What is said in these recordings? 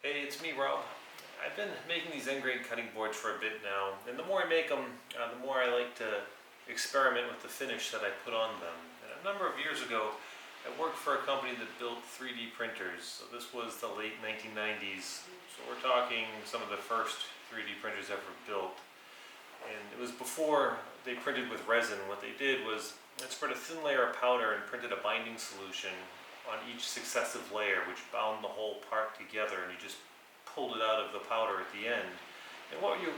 Hey, it's me, Rob. I've been making these end grain cutting boards for a bit now, and the more I make them, the more I like to experiment with the finish that I put on them. And a number of years ago, I worked for a company that built 3D printers. So this was the late 1990s. So we're talking some of the first 3D printers ever built. And it was before they printed with resin. What they did was they spread a thin layer of powder and printed a binding solution on each successive layer, which bound the whole part together, and you just pulled it out of the powder at the end. And what you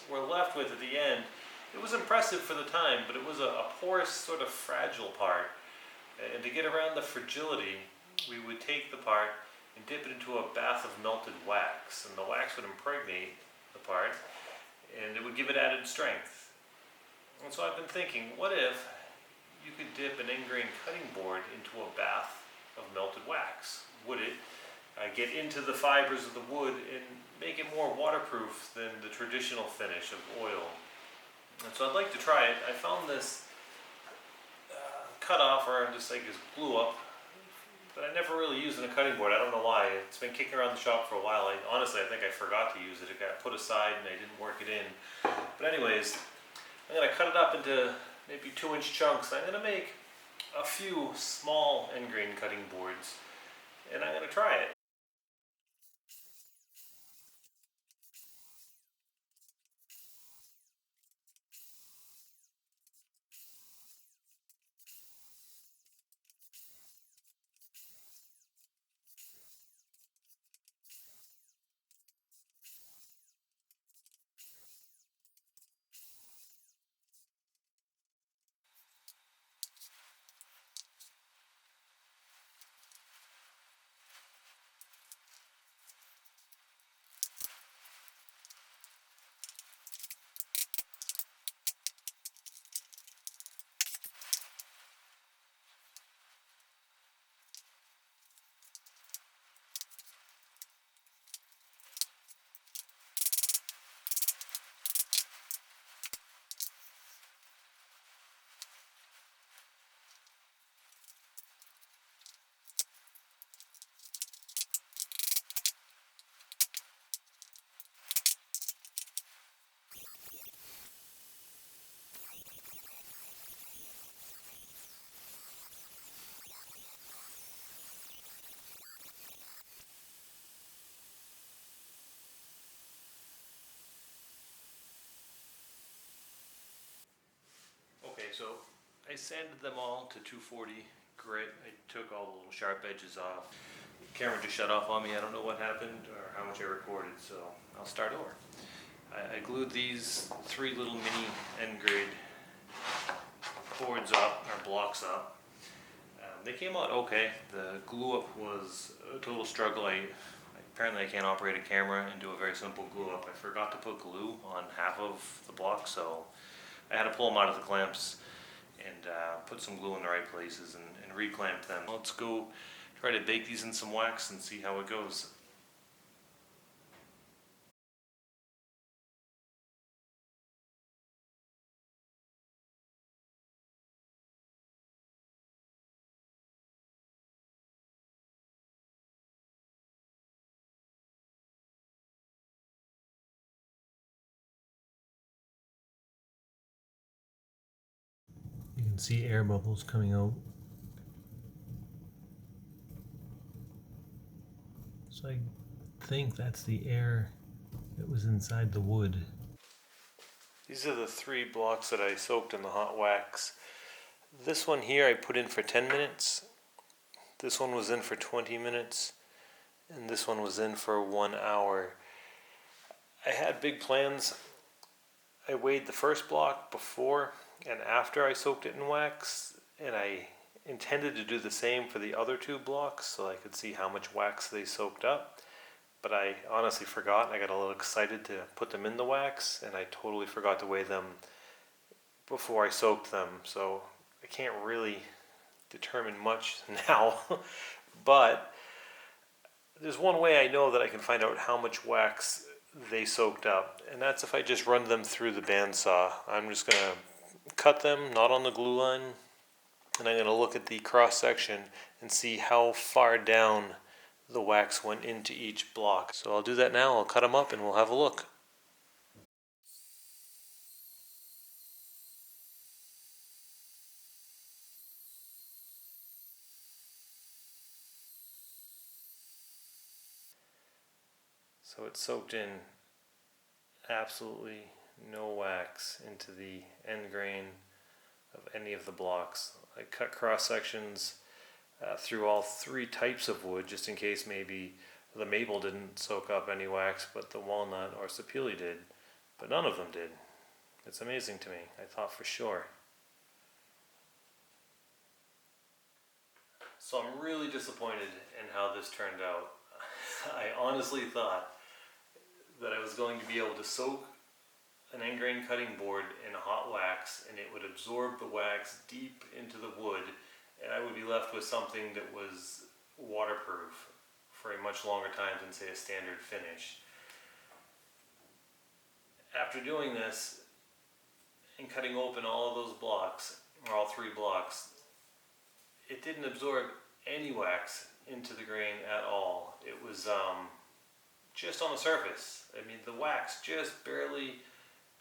were left with at the end, it was impressive for the time, but it was a porous, sort of fragile part. And to get around the fragility, we would take the part and dip it into a bath of melted wax, and the wax would impregnate the part, and it would give it added strength. And so I've been thinking, what if you could dip an end grain cutting board into a bath of melted wax? Would it get into the fibers of the wood and make it more waterproof than the traditional finish of oil? And so I'd like to try it. I found this cut off, or just like this glue up, that I never really used in a cutting board. I don't know why. It's been kicking around the shop for a while. Honestly, I think I forgot to use it. It got put aside and I didn't work it in. But anyways, I'm going to cut it up into maybe 2-inch chunks. I'm going to make a few small end grain cutting boards, and I'm going to try it. Okay, so I sanded them all to 240 grit. I took all the little sharp edges off. The camera just shut off on me. I don't know what happened or how much I recorded, so I'll start over. I glued these 3 little mini end grade boards up, or blocks up. They came out okay. The glue up was a total struggle. Apparently I can't operate a camera and do a very simple glue up. I forgot to put glue on half of the block, so I had to pull them out of the clamps and put some glue in the right places and reclamp them. Let's go try to bake these in some wax and see how it goes. You can see air bubbles coming out. So I think that's the air that was inside the wood. These are the 3 blocks that I soaked in the hot wax. This one here I put in for 10 minutes. This one was in for 20 minutes. And this one was in for 1 hour. I had big plans. I weighed the first block before and after I soaked it in wax, and I intended to do the same for the other 2 blocks so I could see how much wax they soaked up. But I honestly forgot, and I got a little excited to put them in the wax, and I totally forgot to weigh them before I soaked them. So I can't really determine much now. But there's one way I know that I can find out how much wax they soaked up, and that's if I just run them through the bandsaw. I'm just going to cut them, not on the glue line, and I'm going to look at the cross section and see how far down the wax went into each block. So I'll do that now. I'll cut them up and we'll have a look. So it's soaked in absolutely no wax into the end grain of any of the blocks. I cut cross sections through all three types of wood just in case maybe the maple didn't soak up any wax but the walnut or sapele did, but none of them did. It's amazing to me. I thought for sure. So I'm really disappointed in how this turned out. I honestly thought that I was going to be able to soak an end grain cutting board in hot wax and it would absorb the wax deep into the wood and I would be left with something that was waterproof for a much longer time than say a standard finish. After doing this and cutting open all of those blocks, or all three blocks, it didn't absorb any wax into the grain at all. It was just on the surface. I mean, the wax just barely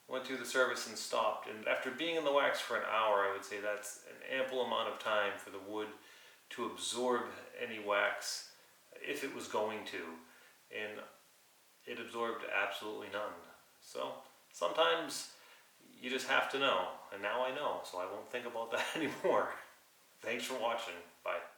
went through the surface and stopped. And after being in the wax for an hour, I would say that's an ample amount of time for the wood to absorb any wax if it was going to. And it absorbed absolutely none. So sometimes you just have to know. And now I know, so I won't think about that anymore. Thanks for watching. Bye.